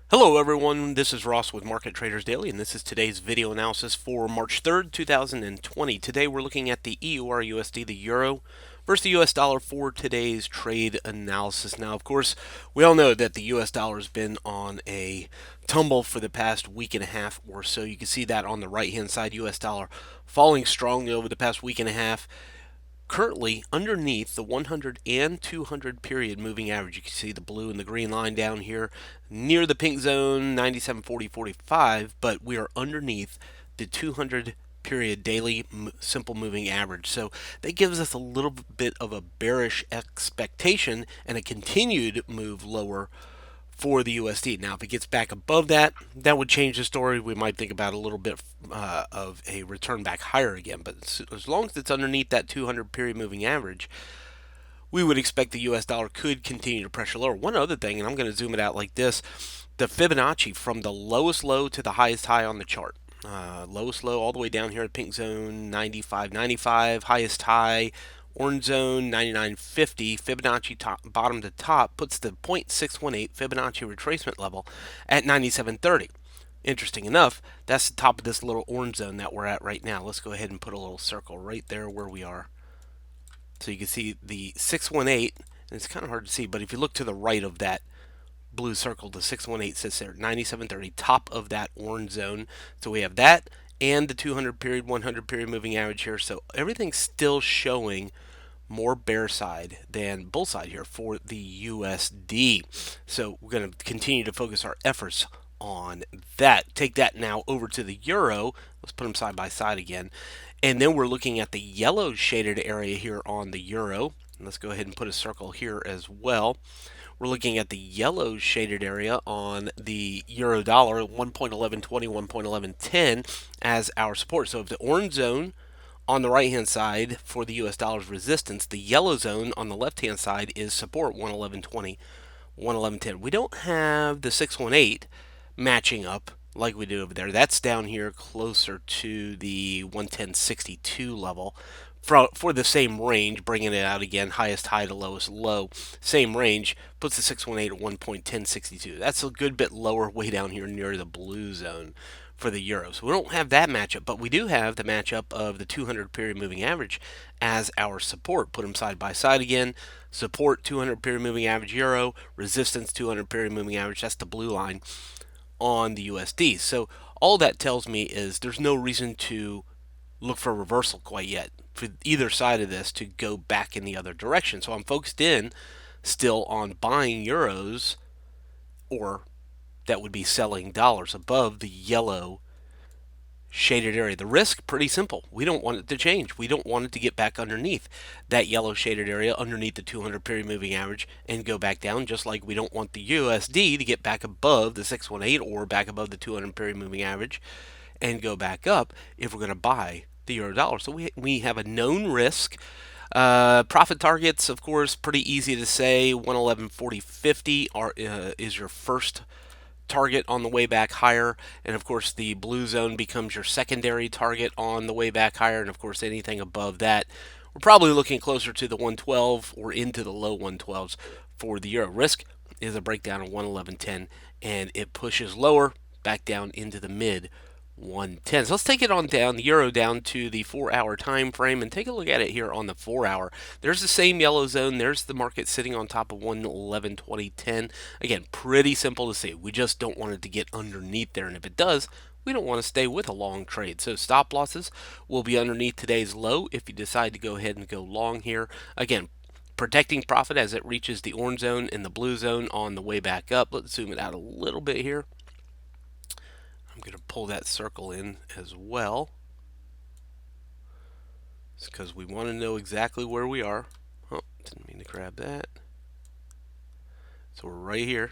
Hello everyone, this is Ross with Market Traders Daily, and this is today's video analysis for March 3rd, 2020. Today we're looking at the EURUSD, the euro, versus the US dollar for today's trade analysis. Now, of course, we all know that the US dollar has been on a tumble for the past week and a half or so. You can see that on the right-hand side, US dollar falling strongly over the past week and a half, currently underneath the 100 and 200 period moving average. You can see the blue and the green line down here near the pink zone, 97.40.45, but we are underneath the 200 period daily simple moving average. So that gives us a little bit of a bearish expectation and a continued move lower for the USD. Now, if it gets back above that, that would change the story. We might think about a little bit of a return back higher again. But as long as it's underneath that 200 period moving average, we would expect the US dollar could continue to pressure lower. One other thing, and I'm going to zoom it out like this, the Fibonacci from the lowest low to the highest high on the chart. Lowest low all the way down here at pink zone 95.95, highest high orange zone 99.50, Fibonacci top, bottom to top puts the 0.618 Fibonacci retracement level at 97.30. Interesting enough, that's the top of this little orange zone that we're at right now. Let's go ahead and put a little circle right there where we are. So you can see the 618, and it's kind of hard to see, but if you look to the right of that blue circle, the 618 sits there, 97.30, top of that orange zone. So we have that and the 200 period, 100 period moving average here. So everything's still showing more bear side than bull side here for the USD. So we're going to continue to focus our efforts on that. Take that now over to the euro. Let's put them side by side again. And then we're looking at the yellow shaded area here on the euro. Let's go ahead and put a circle here as well. We're looking at the yellow shaded area on the euro dollar, 1.1120, 1.1110 as our support. So if the orange zone on the right hand side for the US dollar's resistance, the yellow zone on the left hand side is support, 111.20, 111.10. We don't have the 618 matching up like we do over there. That's down here closer to the 110.62 level for the same range, bringing it out again, highest high to lowest low, same range, puts the 618 at 1.1062. That's a good bit lower, way down here near the blue zone for the euro. So we don't have that matchup, but we do have the matchup of the 200 period moving average as our support. Put them side by side again. Support 200 period moving average euro, resistance 200 period moving average. That's the blue line on the USD. So all that tells me is there's no reason to look for a reversal quite yet for either side of this to go back in the other direction. So I'm focused in still on buying euros, or that would be selling dollars above the yellow shaded area. The risk, pretty simple. We don't want it to change. We don't want it to get back underneath that yellow shaded area, underneath the 200 period moving average, and go back down, just like we don't want the USD to get back above the 618 or back above the 200 period moving average and go back up if we're going to buy the euro dollar. So we have a known risk. Profit targets, of course, pretty easy to say. 111.40.50 is your first target on the way back higher, and of course the blue zone becomes your secondary target on the way back higher, and of course anything above that, we're probably looking closer to the 112 or into the low 112s for the euro. Risk is a breakdown of 111.10, and it pushes lower back down into the mid 110. So let's take it on down, the euro down to the 4-hour time frame, and take a look at it here on the 4-hour. There's the same yellow zone. There's the market sitting on top of 111.20.10. Again, pretty simple to see. We just don't want it to get underneath there, and if it does, we don't want to stay with a long trade. So stop losses will be underneath today's low if you decide to go ahead and go long here. Again, protecting profit as it reaches the orange zone and the blue zone on the way back up. Let's zoom it out a little bit here. I'm going to pull that circle in as well. It's because we want to know exactly where we are. Oh, didn't mean to grab that. So we're right here.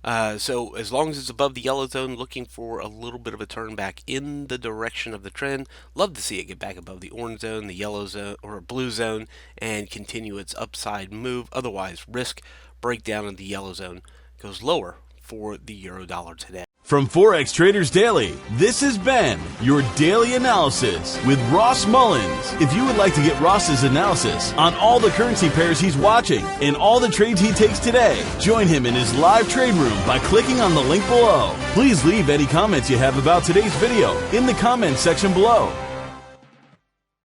So as long as it's above the yellow zone, looking for a little bit of a turn back in the direction of the trend. Love to see it get back above the orange zone, the yellow zone, or blue zone, and continue its upside move. Otherwise, risk breakdown of the yellow zone goes lower for the euro dollar today. From Forex Traders Daily, this has been your daily analysis with Ross Mullins. If you would like to get Ross's analysis on all the currency pairs he's watching and all the trades he takes today, join him in his live trade room by clicking on the link below. Please leave any comments you have about today's video in the comments section below.